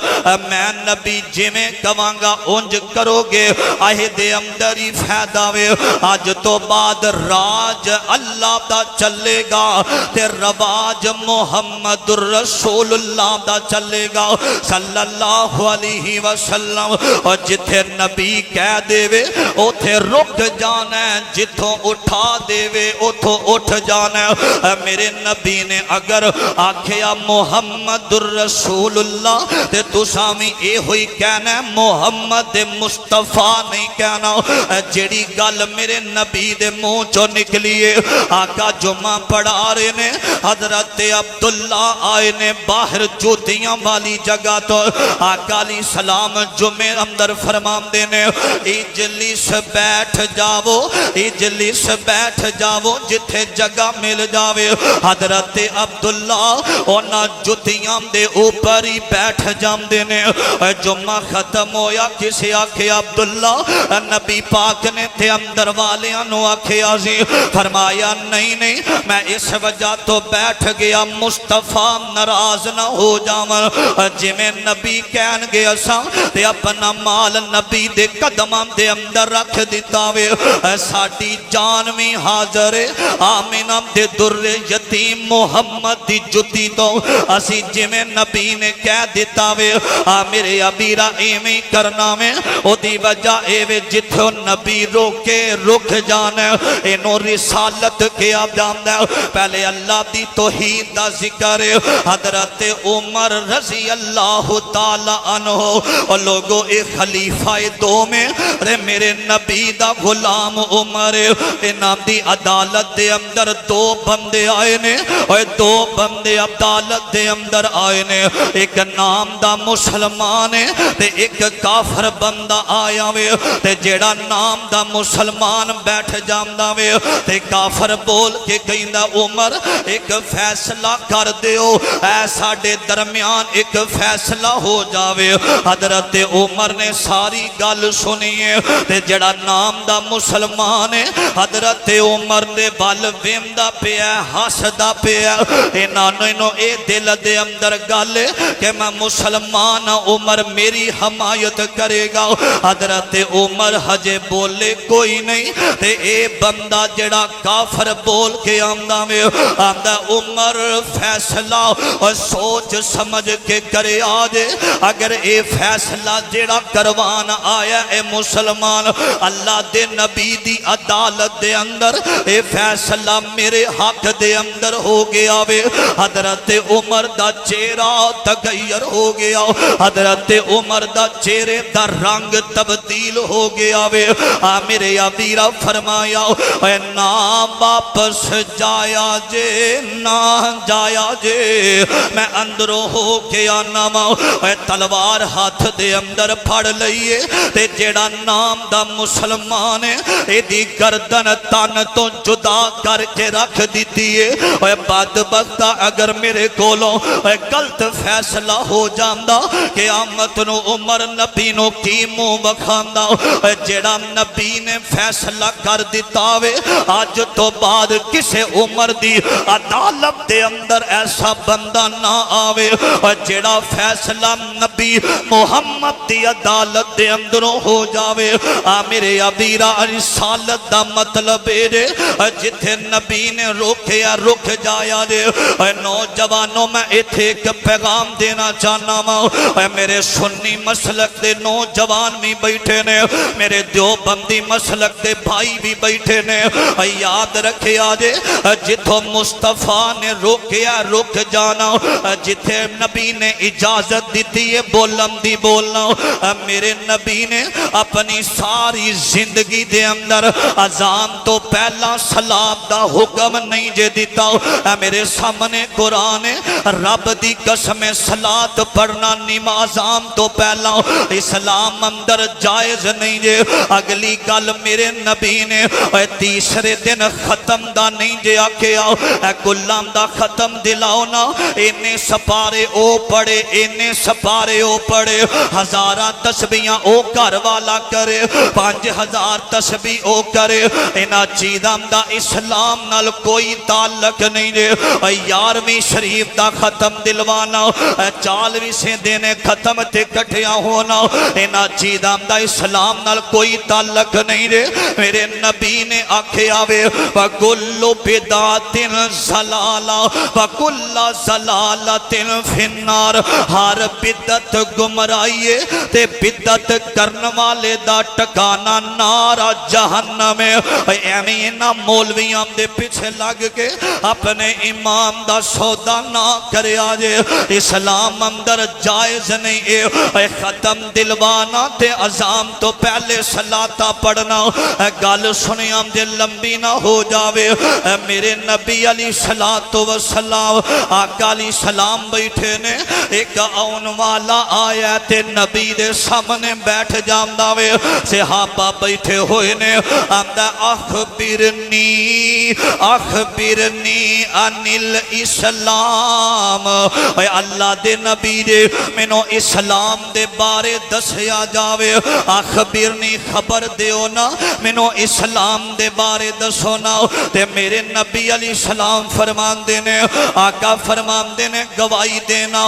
میں نبی جی میں کہاں انج کرو گے عہد اندر ہی فائدہ وے آج تو بعد راج اللہ دا چلے گا تے رواج محمد الرسول اللہ دا چلے گا صلی اللہ علیہ وسلم اور جتھے نبی کہہ دے وے اوتھے رک جانا ہے جتھوں اٹھا دے وے اوتھوں اٹھ جانا ہے میرے نبی نے اگر آکھیا محمد الرسول اللہ تے تو سامی اے ہوئی کہنا ہے محمد مصطفیٰ نہیں کہنا جیڑی گل میرے نبی دے منہ چو نکلیے آقا جمعہ پڑھا رہے نے حضرت عبداللہ آئے نے باہر جوتیاں والی جگہ تو آقا علیہ السلام جمعے اندر فرمان دینے اجلس بیٹھ جاؤ اجلس بیٹھ جاؤ جتھے جگہ مل جاوے حضرت عبداللہ اونا جوتیاں دے اوپر ہی بیٹھ جام دینے جمعہ ختم ہویا کسی آکھے عبداللہ نبی پاک نے تھے اندر والے انو آکھے آزی فرمایا نہیں میں اس وجہ تو بیٹھ گیا مصطفیٰ ناراض نہ ہو جاون جی میں نبی کہن گیا سا تے اپنا مال نبی دے قدماں دے اندر رکھ دیتا وے ساڑی جان میں حاضر آمینہ دے در یتیم محمد دی جتی تو اسی جی میں نبی نے کہہ دیتا وے میرے ابیرہ ایمی کرنا میں او دی وجہ ایوے جتھو نبی روکے رک جانا انہوں رسالت کے اب جاندہ پہلے اللہ دی توحید دا ذکر حضرت عمر رضی اللہ تعالی عنہ اور لوگوں ایک خلیفہ دو میں رے میرے نبی دا غلام عمر انام دی عدالت دے اندر دو بندے آئے نے اور دو بندے عدالت دے اندر آئے نے ایک نام دا مسلمان ہے تے ایک کافر بندہ آیا وے تے جیڑا نام دا مسلمان بیٹھ جامدہ وے تے کافر بول کے کہندہ عمر ایک فیصلہ کر دیو ایسا دے درمیان ایک فیصلہ ہو جاوے حضرت عمر نے ساری گل سنیے تے جڑا نام دا مسلمان ہے حضرت عمر نے بال ویمدہ پہ ہے حسدہ پہ ہے انہوں اے دل دے اندر گل کہ میں مسلمان عمر میری حمایت کرے گا حضرت عمر حجے بولے کوئی نہیں تے اے بندہ جڑا کافر بول کے آمدہ میں آمدہ عمر فیصلہ اور سوچ سمجھ کے کرے آجے اگر اے فیصلہ جڑا کروانا آیا اے مسلمان اللہ دے نبی دی عدالت دے اندر اے فیصلہ میرے حق دے اندر ہو گیا وے حضرت عمر دا چہرہ تغیر ہو گیا حضرت عمر دا چہرے دا رنگ تبدیل ہو گیا وے میرے ابیرہ فرمایا اے نہ واپس جایا جے نہ جایا جے میں اندروں ہو کے آنا اے تلوار ہاتھ دے اندر پھڑ لئیے تے جیڑا نام دا مسلمان ہے اے دی گردن تن تو جدا کر کے رکھ دیتی ہے اے بدبختہ اگر میرے کولوں اے غلط فیصلہ ہو جاندہ قیامت نو عمر نبی نو کی منہ بکھاندہ اے جیڑا نبی نے فیصلہ کر دیتا وے آج تو بعد کسے عمر دی عدالت دے اندر ایسا بندہ نہ آوے اور جیڑا فیصلہ نبی محمد دی عدالت دے اندروں ہو جاوے میرے ابیرہ رسالت دا مطلب ہے جتھے نبی نے روکیا رک جایا دے نوجوانوں میں ایتھے ایک پیغام دینا چاہنا ماں میرے سنی مسلک دے نوجوان بھی بیٹھے نے میرے دیوبندی مسلک دے بھائی بھی بیٹھے نے یاد رکھے آجے جتھوں مصطفیٰ نے روکیا رک جانا جتھے نبی نے اجازت دیتی ہے بولندی بولنا میرے نبی نے اپنی ساری زندگی دے اندر اذان تو پہلا سلام دا حکم نہیں جے دیتا میرے سامنے قرآن رب دی قسم صلاۃ پڑھنا نمازام تو پہلا اسلام اندر جائز نہیں جے اگلی گل میرے نبی نے تیسرے دن ختم دا نہیں جے آکھیا کلام دا ختم دلاؤ نا انہیں سپارے او پڑے انہیں سپارے او پڑے ہزارہ تسبیحاں او گھر والا کرے 5000 تسبیح او کرے انہاں چیزاں دا اسلام نال کوئی تعلق نہیں دے 11ویں شریف دا ختم دلوانا 40ویں سے دینے ختم تے کٹھیا ہونا انہاں چیزاں دا اسلام نال کوئی تعلق نہیں دے میرے نبی نے آکھیا وے وَكُلُّ بِدْعَةٍ ضَلَالَةٍ وَكُلُّ ضَلَالَةٍ فِي النَّارِ ہر بدعت گمرائیے تے بدعت کرن والے دا ٹکانا نارا جہنم ہے ایمینہ مولویاں دے پیچھے لگ کے اپنے امام دا سودا نہ کرے آجے اسلام اندر جائز نہیں ہے ختم دلوانا تے عزام تو پہلے صلاة پڑھنا گل سنیاں دے لمبی نہ ہو جاوے میرے نبی علیہ السلام آقا علیہ السلام بیٹھے نے ایک آن والا آیا تے نبی دے سامنے بیٹھ جانداوے صحابہ بیٹھے ہوئے نے آمدہ اخبرنی عن الاسلام اے اللہ دے نبی دے منو اسلام دے بارے دسیا جاوے اخبرنی خبر دیو نا منو اسلام دے بارے دسو نا تے میرے نبی علیہ السلام فرمان دینے آقا فرمان دینے گواہی دینا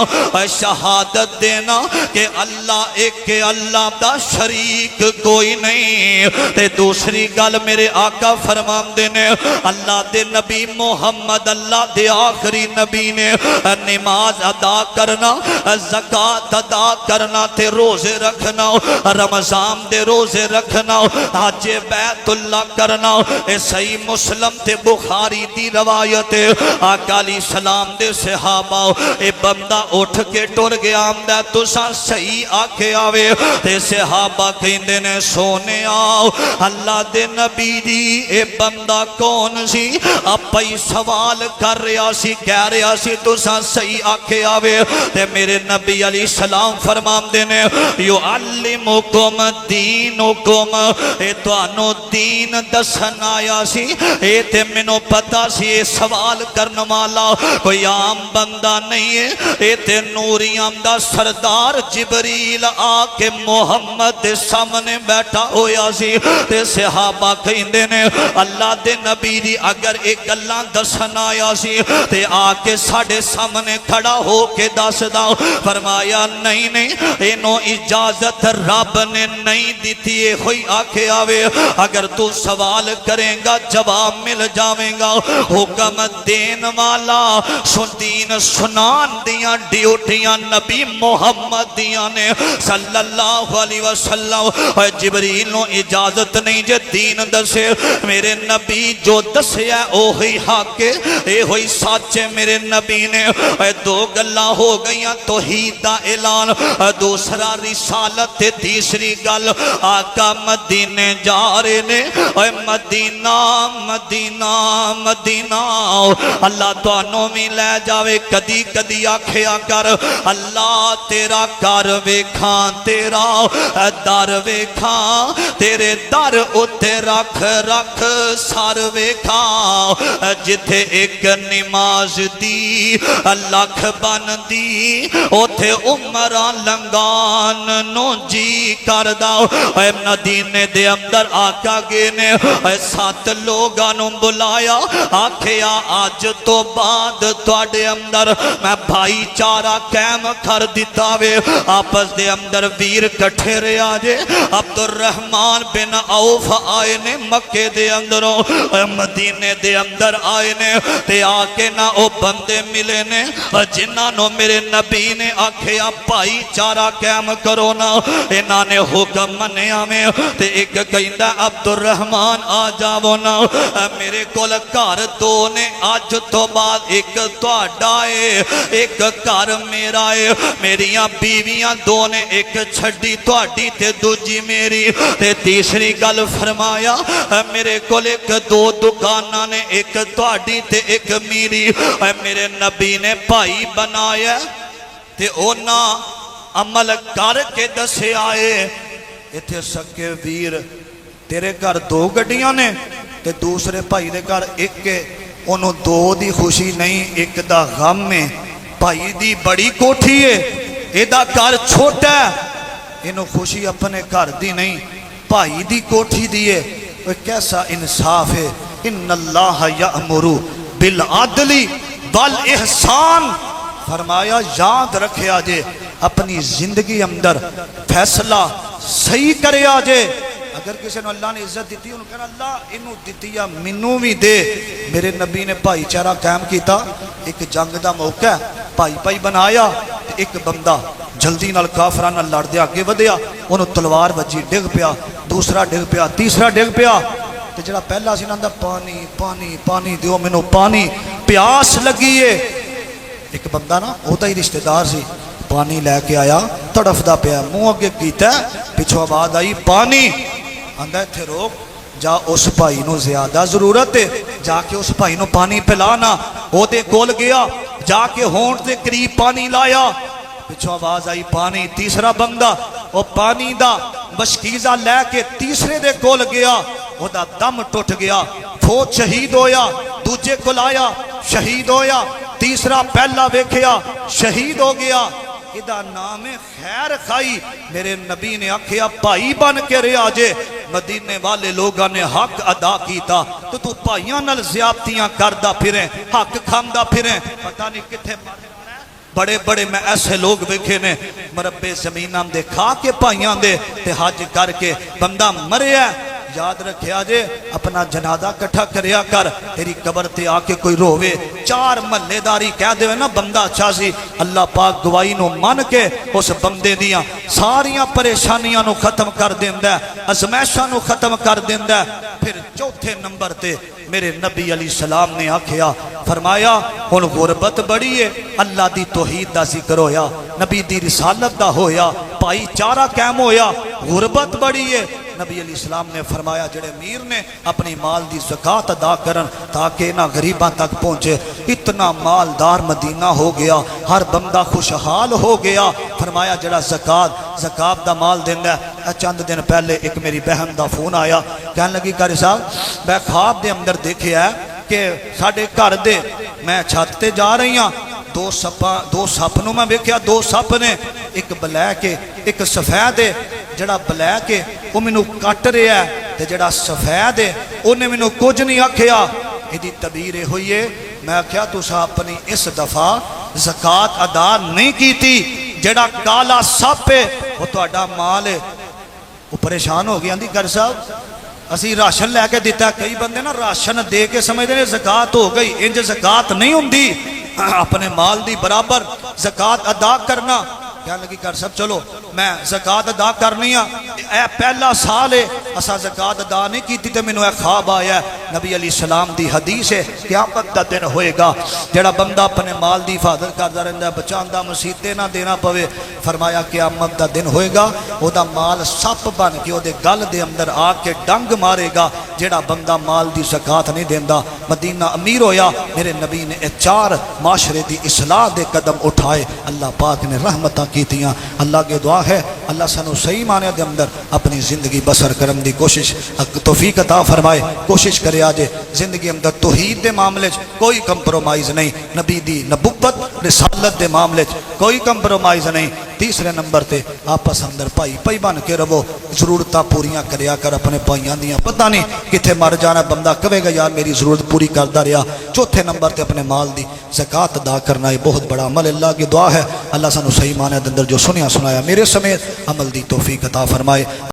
شہادت دینا کہ اللہ ایک کہ اللہ دا شریک کوئی نہیں تے دوسری گل میرے آقا فرمان دینے اللہ دے نبی محمد اللہ دے آخری نبی نے نماز ادا کرنا زکاة ادا کرنا تے روزے رکھنا رمضان دے روزے رکھنا حج بیت اللہ کرنا اے صحیح مسلم تے بخاری دی روایت آقا علیہ السلام دے صحابہ اے بندہ اٹھ کے ٹر گیا آمدہ تو سا صحیح آکے آوے تے صحابہ کہندے نے سونے آؤ اللہ دے نبی دی اے بندہ کون سی اپائی سوال کر رہا سی کہہ رہا سی تو سا صحیح آکے آوے تے میرے نبی علیہ السلام فرمان دینے یعلمکم دینکم اے تو انو دین دسن آیا سی اے تے منو پتا سی اے سوال کرنے والا کوئی عام بندہ نہیں ہے اے تے نوریاں دا سردار جبریل آکے محمد دے سامنے بیٹھا ہویا سی تے صحابہ کہندے نے اللہ دے نبی دی اگر ایک اللہ دسن آیا سی تے آکے ساڑھے سامنے کھڑا ہو کے دسدا فرمایا نہیں نہیں اینو اجازت رب نے نہیں دیتی ہے ہوئی آکھے آوے اگر تو سوال کریں گا جواب مل جاویں گا حکم دین والا دین سنان دیاں ڈیوٹیاں نبی محمد دیاں نے صلی اللہ علیہ وسلم جبریل نو اجازت نہیں جے دین دسے میرے نبی جو دسیا اوہی حق اے ہوئی سچے میرے نبی نے دو گلاں ہو گئیاں توحید دا اعلان دوسرا رسالت تیسری گل آقا مدینے جا رہے نے مدینہ مدینہ مدینہ اللہ تو انہوں میں لے جاوے کدی کدی آکھیا کر اللہ تیرا کر ویکھاں تیرا در ویکھاں تیرے در اتے رکھ رکھ سر ویکھاں جتھے ایک نماز دی لکھ بن دی اتے عمرہ لنگان نو جی کردہ مدینے دے اندر آقا گے نے 7 لوگانوں بلایا آکھیا آج تو بعد توڑے اندر میں بھائی چارہ قائم کر دیتا وے آپس دے اندر ویر کٹھے رہے آجے عبدالرحمن بن عوف آئے نے مکے دے اندروں مدینے دے اندر آئے نے تے آکے نہ او بندے ملے نے جنہاں میرے نبی نے آکھیا بھائی چارہ قائم کرو نا انہاں نے حکم منیا میں تے ایک کہندہ عبدالرحمن آ جاؤ نا میرے کول گھر دو نے آج تو بعد ایک توڑائے ایک گھر میرا ہے میریاں بیویاں دو نے ایک چھڑی توڑی تے دوجی میری تے تیسری گل فرمایا میرے کول ایک دو دکانہ نے ایک توڑی تے ایک میری میرے نبی نے بھائی بنایا تے اونا عمل کر کے دسے آئے اتھے سکے ویر تیرے گھر 2 گڈیاں نے تے دوسرے بھائی دے گھر ایک کے انہوں 2 دی خوشی نہیں ایک دا غم میں بھائی دی بڑی کوٹھی ہے ایدہ گھر چھوٹا ہے انہوں خوشی اپنے گھر دی نہیں بھائی دی کوٹھی دیئے وہ کیسا انصاف ہے ان اللہ یأمرو بالعدل والاحسان فرمایا یاد رکھے آجے اپنی زندگی اندر فیصلہ صحیح کرے آجے اگر کسی نے اللہ نے عزت دیتی انہوں کہنا اللہ انہوں دیتی یا منوں بھی دے میرے نبی نے بھائی چارہ قائم کیتا ایک جنگ دا موقع بھائی بھائی بنایا ایک بندہ جلدی نال کافران نال لڑ دیا آگے ودیا انہوں تلوار وجی ڈگ پیا دوسرا ڈگ پیا تیسرا ڈگ پیا تے جڑا پہلا سی ناندہ پانی پانی پانی دیو منو پانی پیاس لگیے ایک بندہ نا ہوتا ہی رشتہ دار سی پانی لے کے آیا تڑف دا پیا منہ اگے کیتا پیچھو آواز آئی پانی اندھا تھے روک جا اس بھائی نو زیادہ ضرورت ہے جا کے اس بھائی نو پانی پلانا وہ دے کول گیا جا کے ہونٹ دے قریب پانی لایا پیچھو آواز آئی پانی تیسرا بندہ وہ پانی دا بشکیزہ لے کے تیسرے دے کول گیا وہ دا دم ٹوٹ گیا فوت شہید ہویا دوجے کول آیا شہید ہویا تیسرا پہلا ویکھیا شہید ہو گیا ادھا نام خیر خائی میرے نبی نے آکھیا بھائی بن کے رہے آجے مدینے والے لوگاں نے حق ادا کیتا تو بھائیاں نال زیادتیاں کردہ پھریں حق کھامدہ پھریں پتہ نہیں کتھے بڑے بڑے میں ایسے لوگ بیکھے نے مربے زمیناں دے کھا کے بھائیاں دے تے حج کر کے بندہ مرے ہے یاد رکھے آجے اپنا جنازہ کٹھا کریا کر تیری قبر تے آکے کوئی رووے 4 محلے داری کہہ دے نا بندہ اچھا سی اللہ پاک گواہی نو من کے اس بندے دیاں ساریاں پریشانیاں نو ختم کر دیندہ ہے ازمیشاں نو ختم کر دیندہ ہے پھر چوتھے نمبر تے میرے نبی علیہ السلام نے آکھیا فرمایا ان غربت بڑی ہے اللہ دی توحید دا ذکر ہویا نبی دی رسالت دا ہویا بھائی چارہ قائم ہویا غربت بڑی ہے نبی علیہ السلام نے فرمایا جڑے امیر نے اپنی مال دی زکاة ادا کرن تاکہ نہ غریباں تک پہنچے اتنا مالدار مدینہ ہو گیا ہر بندہ خوشحال ہو گیا فرمایا جڑا زکاة دا مال دیندہ ہے چند دن پہلے ایک میری بہن دا فون آیا کہنے لگی قاری صاحب میں خواب دے اندر دیکھے ہے کہ ساڑھے گھر دے میں چھاتے جا رہی ہاں 2 سپنوں میں بیکھیا 2 سپ نے ایک بلیک ایک سفید ہے جڑا بلیک ہے وہ منو کٹ رہا ہے تے جڑا سفید ہے انہیں منو کچھ نہیں آکھیا ایدی تبیر ہوئی ہے میں کیا تسا اپنی اس دفعہ زکات ادا نہیں کیتی، جڑا کالا سپ ہے وہ تہاڈا مال ہے۔ وہ پریشان ہو گیا، گر صاحب اسی راشن لے کے دیتا ہے، کئی بندے نا راشن دے کے سمجھتے ہیں زکات ہو گئی، انج زکات نہیں ہوندی، اپنے مال دی برابر زکات ادا کرنا۔ کہنے لگی گر صاحب چلو میں زکات ادا کرنی ہاں، اے پہلا سال ہے اسا زکات ادا نہیں کیتی تے مینوں اے خواب آیا ہے۔ نبی علیہ السلام دی حدیث ہے، قیامت دا دن ہوئے گا جڑا بندہ اپنے مال دی حفاظت کردا رہندا ہے، بچاندا مسیتے نہ دینا پوے، فرمایا قیامت دا دن ہوئے گا او دا مال سپ بن کے او دے گل دے اندر آ کے ڈنگ مارے گا جڑا بندہ مال دی زکات نہیں دیندا۔ مدینہ امیر ہویا، میرے نبی نے 4 معاشرے دی اصلاح دے قدم اٹھائے، اللہ پاک نے رحمتاں کیتیاں۔ اللہ کے دعا ہے اللہ سانو صحیح معنی دے اندر اپنی زندگی بسر کرن دی کوشش توفیق عطا فرمائے۔ کوشش کرے آجے زندگی اندر توحید دے معاملے کوئی کمپرومائز نہیں، نبی دی نبوت رسالت دے معاملے کوئی کمپرومائز نہیں۔ تیسرے نمبر تے آپس اندر پائی بن کے رہو، ضرورتاں پوریاں کریا کر اپنے پائیاں دیاں، پتہ نہیں کتھے مر جانا بندہ کہے گا یار میری ضرورت پوری کردا رہیا۔ چوتھے نمبر تے اپنے مال دی زکات ادا کرنا یہ بہت بڑا عمل۔ اللہ کی دعا ہے اللہ سانو صحیح معنی دے اندر جو سنیا سنایا میرے سمیت عمل دی توفیق عطا فرمائے۔